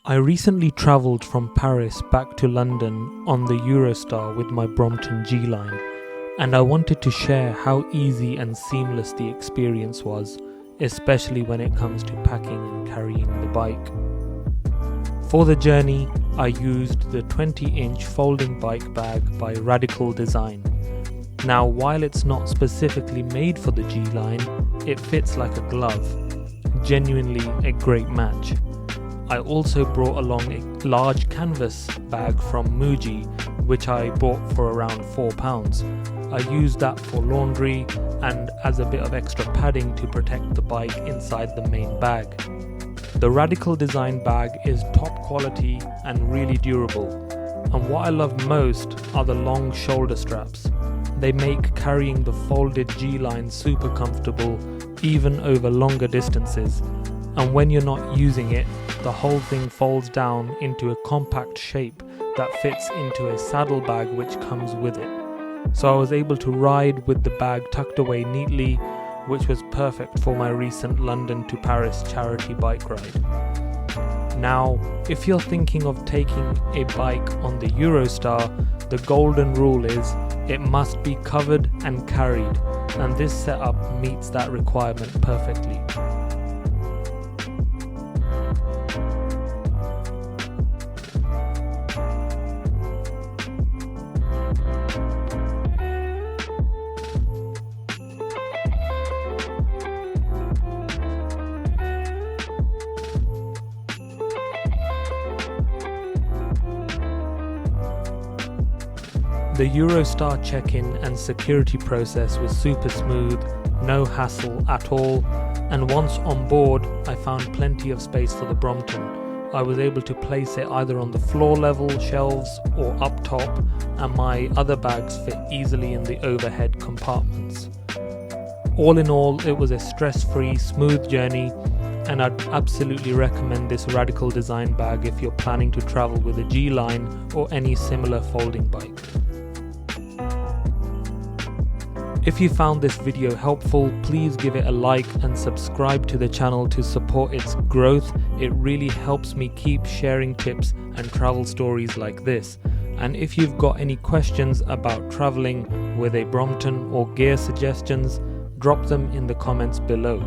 I recently travelled from Paris back to London on the Eurostar with my Brompton G Line, and I wanted to share how easy and seamless the experience was, especially when it comes to packing and carrying the bike. For the journey, I used the 20-inch folding bike bag by Radical Design. Now, while it's not specifically made for the G Line, it fits like a glove. Genuinely a great match. I also brought along a large canvas bag from Muji, which I bought for around £4. I used that for laundry and as a bit of extra padding to protect the bike inside the main bag. The Radical Design bag is top quality and really durable, and what I love most are the long shoulder straps. They make carrying the folded G Line super comfortable even over longer distances, and when you're not using it, the whole thing folds down into a compact shape that fits into a saddlebag which comes with it. So I was able to ride with the bag tucked away neatly, which was perfect for my recent London to Paris charity bike ride. Now, if you're thinking of taking a bike on the Eurostar, the golden rule is it must be covered and carried, and this setup meets that requirement perfectly. The Eurostar check-in and security process was super smooth, no hassle at all, and once on board I found plenty of space for the Brompton. I was able to place it either on the floor level shelves or up top, and my other bags fit easily in the overhead compartments. All in all, it was a stress-free, smooth journey, and I'd absolutely recommend this Radical Design bag if you're planning to travel with a G Line or any similar folding bike. If you found this video helpful, please give it a like and subscribe to the channel to support its growth. It really helps me keep sharing tips and travel stories like this. And if you've got any questions about traveling with a Brompton or gear suggestions, drop them in the comments below.